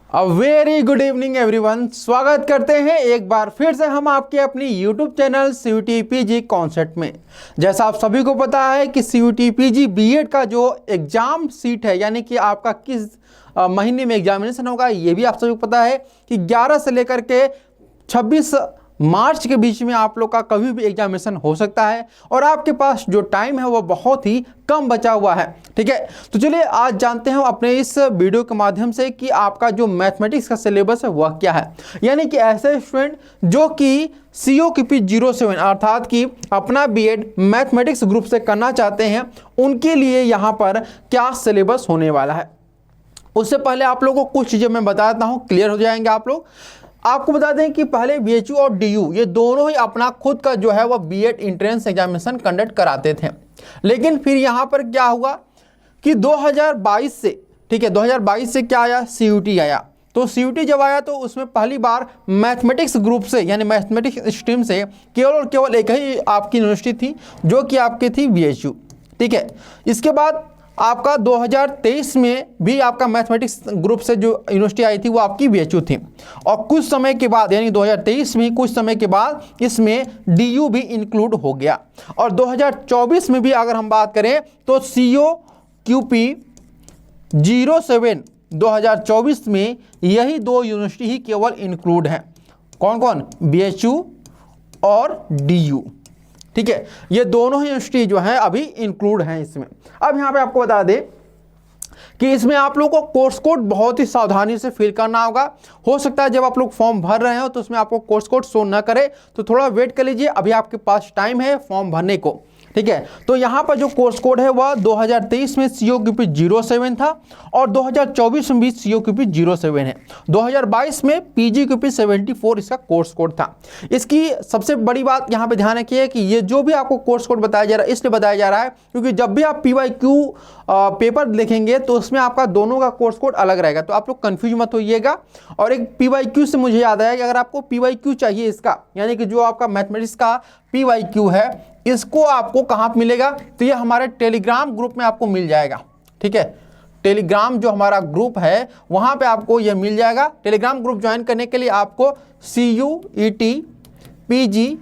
A very good evening everyone. स्वागत करते हैं एक बार फिर से हम आपके अपनी YouTube channel CUET PG concept में। जैसा आप सभी को पता है कि सीयूटी पीजी बीएड का जो एग्ज़ाम सीट है, यानी कि आपका किस महीने में एग्जामिनेशन होगा, ये भी आप सभी को पता है कि 11 से लेकर के 26 मार्च के बीच में आप लोग का कभी भी एग्जामिनेशन हो सकता है और आपके पास जो टाइम है वो बहुत ही कम बचा हुआ है। ठीक है, तो चलिए आज जानते हैं अपने इस वीडियो के माध्यम से कि आपका जो मैथमेटिक्स का सिलेबस है वह क्या है। यानी कि ऐसे स्टूडेंट जो कि COQP 07 अर्थात कि अपना बीएड मैथमेटिक्स ग्रुप से करना चाहते हैं, उनके लिए यहाँ पर क्या सिलेबस होने वाला है। उससे पहले आप लोगों को कुछ चीज़ें मैं बता देता हूँ, क्लियर हो जाएंगे आप लोग। आपको बता दें कि पहले BHU और DU ये दोनों ही अपना खुद का जो है वह बीएड एंट्रेंस एग्जामिनेशन कंडक्ट कराते थे, लेकिन फिर यहाँ पर क्या हुआ कि 2022 से, ठीक है, 2022 से क्या आया, CUT आया। तो CUT जब आया तो उसमें पहली बार मैथमेटिक्स ग्रुप से यानी मैथमेटिक्स स्ट्रीम से केवल और केवल एक ही आपकी यूनिवर्सिटी थी जो कि आपकी थी BHU। ठीक है, इसके बाद आपका 2023 में भी आपका मैथमेटिक्स ग्रुप से जो यूनिवर्सिटी आई थी वो आपकी BHU थी, और कुछ समय के बाद यानी 2023 में कुछ समय के बाद इसमें DU भी इंक्लूड हो गया। और 2024 में भी अगर हम बात करें तो COQP 07 2024 में यही दो यूनिवर्सिटी ही केवल इंक्लूड हैं। कौन कौन? BHU और DU। ठीक है, ये दोनों ही यूनिवर्सिटी जो है अभी इंक्लूड हैं इसमें। अब यहाँ पे आपको बता दें कि इसमें आप लोगों को कोर्स कोड बहुत ही सावधानी से फिल करना होगा। हो सकता है जब आप लोग फॉर्म भर रहे हो तो उसमें आपको कोर्स कोड शो ना करे, तो थोड़ा वेट कर लीजिए, अभी आपके पास टाइम है फॉर्म भरने को। ठीक है, तो यहाँ पर जो कोर्स कोड है वह 2023 में COQP 07 था और 2024 में भी COQP 07 है। 2022 में PGQP 74 इसका कोर्स कोड था। इसकी सबसे बड़ी बात यहाँ पे ध्यान रखिए कि ये जो भी आपको कोर्स कोड बताया जा रहा है इसलिए बताया जा रहा है क्योंकि जब भी आप PYQ पेपर लिखेंगे तो उसमें आपका दोनों का कोर्स कोड अलग रहेगा, तो आप लोग कन्फ्यूज मत होइएगा। और एक PYQ से मुझे याद आया कि अगर आपको PYQ चाहिए इसका, यानी कि जो आपका मैथमेटिक्स का PYQ है, इसको आपको कहाँ पर मिलेगा, तो ये हमारे टेलीग्राम ग्रुप में आपको मिल जाएगा। ठीक है, टेलीग्राम जो हमारा ग्रुप है वहाँ पे आपको ये मिल जाएगा। टेलीग्राम ग्रुप ज्वाइन करने के लिए आपको CUET PG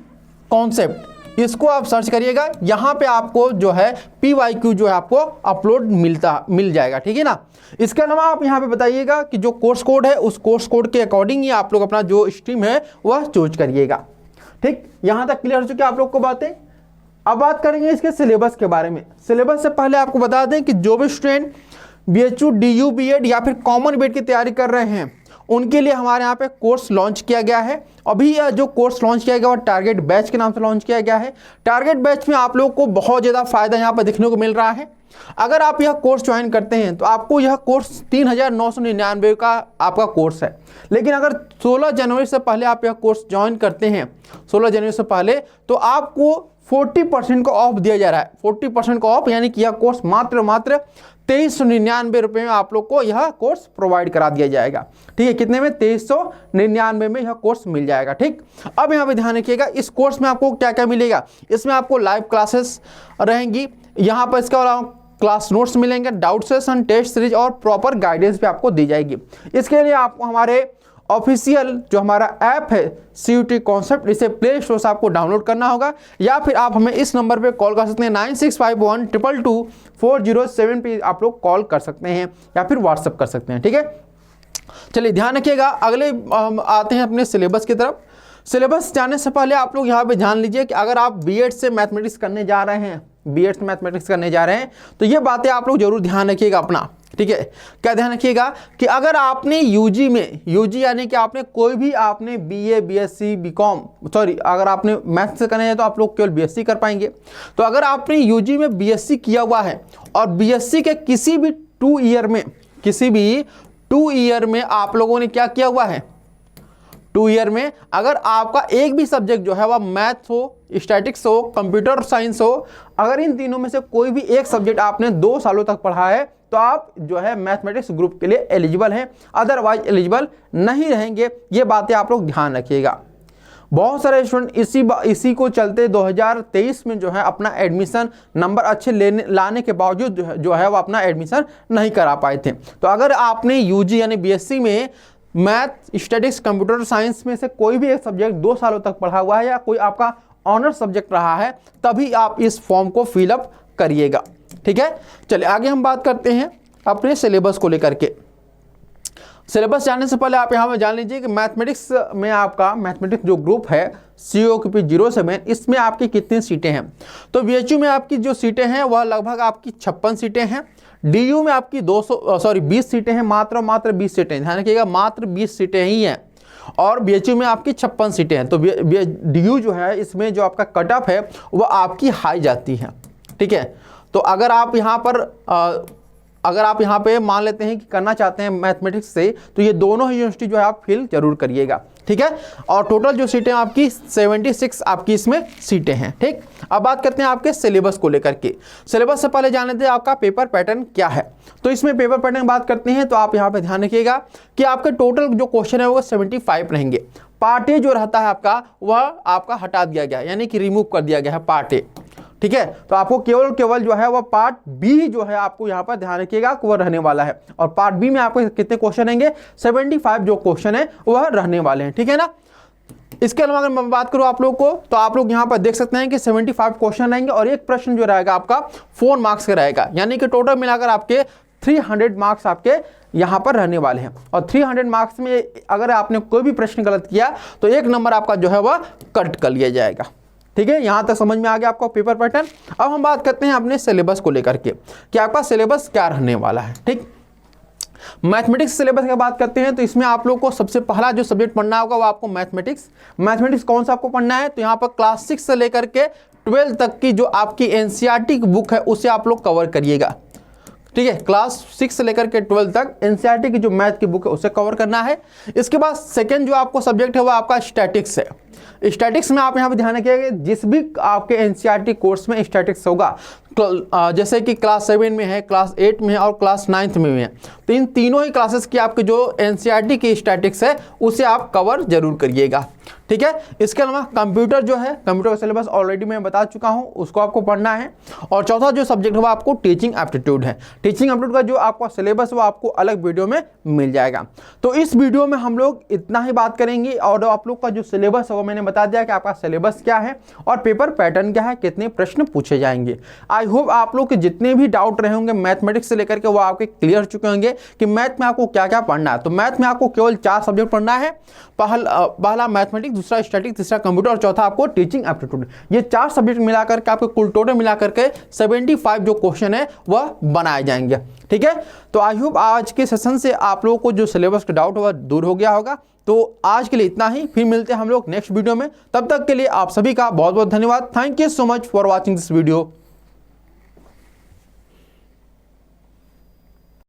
कॉन्सेप्ट इसको आप सर्च करिएगा, यहाँ पे आपको जो है PYQ जो है आपको अपलोड मिल जाएगा। ठीक है ना। इसके अलावा आप यहाँ पे बताइएगा कि जो कोर्स कोड है उस कोर्स कोड के अकॉर्डिंग ही आप लोग अपना जो स्ट्रीम है वह चूज करिएगा। ठीक, यहाँ तक क्लियर हो चुकी है आप लोग को बातें। अब बात करेंगे इसके सिलेबस के बारे में। सिलेबस से पहले आपको बता दें कि जो भी स्टूडेंट BHU DU BEd या फिर कॉमन बीएड की तैयारी कर रहे हैं उनके लिए हमारे यहाँ पे कोर्स लॉन्च किया गया है। अभी यह जो कोर्स लॉन्च किया गया वो टारगेट बैच के नाम से लॉन्च किया गया है। टारगेट बैच में आप लोगों को बहुत ज़्यादा फायदा यहाँ पर देखने को मिल रहा है। अगर आप यह कोर्स ज्वाइन करते हैं तो आपको यह कोर्स 3999 का आपका कोर्स है, लेकिन अगर 16 जनवरी से पहले आप यह कोर्स ज्वाइन करते हैं, 16 जनवरी से पहले, तो आपको 40% का ऑफ दिया जा रहा है। 40% का ऑफ, यानी कि यह कोर्स मात्र 2399 रुपये में आप लोग को यह कोर्स प्रोवाइड करा दिया जाएगा। ठीक है, कितने में? 2399 में यह कोर्स मिल जाएगा। ठीक, अब यहाँ पे ध्यान रखिएगा इस कोर्स में आपको क्या क्या मिलेगा। इसमें आपको लाइव क्लासेस रहेंगी, यहाँ पर इसके अलावा क्लास नोट्स मिलेंगे, डाउट सेशन, टेस्ट सीरीज और प्रॉपर गाइडेंस भी आपको दी जाएगी। इसके लिए आपको हमारे ऑफिशियल जो हमारा ऐप है CUT कॉन्सेप्ट, इसे प्ले स्टोर से आपको डाउनलोड करना होगा, या फिर आप हमें इस नंबर पे कॉल कर सकते हैं 9651222407 पे आप लोग कॉल कर सकते हैं या फिर व्हाट्सअप कर सकते हैं। ठीक है, चलिए ध्यान रखिएगा। अगले आते हैं अपने सिलेबस की तरफ। सिलेबस जाने से पहले आप लोग यहाँ पे जान लीजिए कि अगर आप BEd से मैथमेटिक्स करने जा रहे हैं, BEd से मैथमेटिक्स करने जा रहे हैं, तो ये बातें आप लोग जरूर ध्यान रखिएगा अपना। ठीक है, क्या ध्यान रखिएगा कि अगर आपने UG में, UG यानी कि आपने कोई भी आपने BA BSc BCom अगर आपने मैथ से करना है तो आप लोग केवल BSc कर पाएंगे। तो अगर आपने UG में BSc किया हुआ है और BSc के किसी भी 2 ईयर में आप लोगों ने क्या किया हुआ है, 2 ईयर में अगर आपका एक भी सब्जेक्ट जो है वह मैथ हो, स्टैटिक्स हो, कंप्यूटर साइंस हो, अगर इन तीनों में से कोई भी एक सब्जेक्ट आपने 2 सालों तक पढ़ा है तो आप जो है मैथमेटिक्स ग्रुप के लिए एलिजिबल हैं, अदरवाइज एलिजिबल नहीं रहेंगे। ये बातें आप लोग ध्यान रखिएगा। बहुत सारे स्टूडेंट इसी को चलते 2023 में जो है अपना एडमिशन नंबर अच्छे लाने के बावजूद जो है वो अपना एडमिशन नहीं करा पाए थे। तो अगर आपने UG यानी BSc में मैथ, स्टैटिक्स, कंप्यूटर साइंस में से कोई भी एक सब्जेक्ट 2 सालों तक पढ़ा हुआ है या कोई आपका ऑनर्स सब्जेक्ट रहा है, तभी आप इस फॉर्म को फिलअप करिएगा। ठीक है, चलिए आगे हम बात करते हैं अपने सिलेबस को लेकर के। सिलेबस जानने से पहले आप यहाँ पे जान लीजिए कि मैथमेटिक्स में आपका मैथमेटिक्स जो ग्रुप है COQP 07, इसमें आपकी कितनी सीटें हैं। तो BHU में आपकी जो सीटें हैं वह लगभग आपकी 56 सीटें हैं। DU में आपकी 20 सीटें हैं, मात्र 20 सीटें, ध्यान रखिएगा, मात्र 20 सीटें ही हैं। और BHU में आपकी 56 सीटें हैं। तो DU जो है इसमें जो आपका कट ऑफ है वह आपकी हाई जाती है। ठीक है, तो अगर आप यहाँ पे मान लेते हैं कि करना चाहते हैं मैथमेटिक्स से, तो ये दोनों ही यूनिवर्सिटी जो है आप फिल जरूर करिएगा। ठीक है, और टोटल जो सीटें आपकी 76 आपकी इसमें सीटें हैं। ठीक, अब बात करते हैं आपके सिलेबस को लेकर के। सिलेबस से पहले जान लेते हैं आपका पेपर पैटर्न क्या है। तो इसमें पेपर पैटर्न की बात करते हैं तो आप यहाँ पे ध्यान रखिएगा कि आपके टोटल जो क्वेश्चन है वो 75 रहेंगे। पार्ट ए जो रहता है आपका वह आपका हटा दिया गया है, यानी कि रिमूव कर दिया गया है पार्ट ए। ठीक है, तो आपको केवल जो है वह पार्ट बी जो है आपको यहाँ पर ध्यान रखिएगा कि वह रहने वाला है। और पार्ट बी में आपको कितने क्वेश्चन रहेंगे, 75 जो क्वेश्चन है वह रहने वाले हैं। ठीक है ना। इसके अलावा अगर मैं बात करूं आप लोग को, तो आप लोग यहाँ पर देख सकते हैं कि 75 क्वेश्चन रहेंगे और एक प्रश्न जो रहेगा आपका 4 मार्क्स का रहेगा, यानी कि टोटल मिलाकर आपके 300 मार्क्स आपके यहाँ पर रहने वाले हैं। और 300 मार्क्स में अगर आपने कोई भी प्रश्न गलत किया तो 1 नंबर आपका जो है वह कट कर लिया जाएगा। ठीक है, यहाँ तक समझ में आ गया आपको पेपर पैटर्न। अब हम बात करते हैं अपने सिलेबस को लेकर के कि आपका सिलेबस क्या रहने वाला है। ठीक, मैथमेटिक्स सिलेबस की बात करते हैं तो इसमें आप लोग को सबसे पहला जो सब्जेक्ट पढ़ना होगा वो आपको मैथमेटिक्स कौन सा आपको पढ़ना है, तो यहाँ पर क्लास 6 से लेकर के 12 तक की जो आपकी NCERT की बुक है उसे आप लोग कवर करिएगा। ठीक है, क्लास 6 से लेकर के 12 तक NCERT की जो मैथ की बुक है उसे कवर करना है। इसके बाद सेकेंड जो आपको सब्जेक्ट है वो आपका स्टैटिक्स है। स्टैटिक्स में आप यहाँ पे ध्यान रखिएगा, जिस भी आपके NCERT कोर्स में स्टैटिक्स होगा, जैसे कि क्लास 7 में है, क्लास 8 में है और क्लास 9 में है, तो इन तीनों ही क्लासेस की आपके जो NCERT की स्टैटिक्स है उसे आप कवर जरूर करिएगा। ठीक है, इसके अलावा कंप्यूटर जो है, कंप्यूटर का सिलेबस ऑलरेडी मैं बता चुका हूं, उसको आपको पढ़ना है। और चौथा जो सब्जेक्ट होगा आपको टीचिंग एप्टीट्यूड है। टीचिंग एप्टीट्यूड का जो आपका सिलेबस वो आपको अलग वीडियो में मिल जाएगा। तो इस वीडियो में हम लोग इतना ही बात करेंगे और आप लोग का जो सिलेबस है वो मैंने बता दिया कि आपका सिलेबस क्या है और पेपर पैटर्न क्या है, कितने प्रश्न पूछे जाएंगे। आई होप आप लोग के जितने भी डाउट रहे होंगे मैथमेटिक्स से लेकर के वो आपके क्लियर हो चुके होंगे कि मैथ में आपको क्या क्या पढ़ना है। तो मैथ में आपको केवल 4 सब्जेक्ट पढ़ना है, पहला मैथमेटिक्स, दूसरा स्टैटिक्स, तीसरा कंप्यूटर और चौथा आपको टीचिंग एप्टीट्यूड। ये 4 सब्जेक्ट मिलाकर के आपके कुल टोटल मिलाकर के 75 जो क्वेश्चन है वह बनाए जाएंगे। ठीक है, तो आई होप आज के सेशन से आप लोगों को जो सिलेबस का डाउट होगा दूर हो गया होगा। तो आज के लिए इतना ही, फिर मिलते हैं हम लोग नेक्स्ट वीडियो में। तब तक के लिए आप सभी का बहुत बहुत धन्यवाद। Thank you so much for watching this video.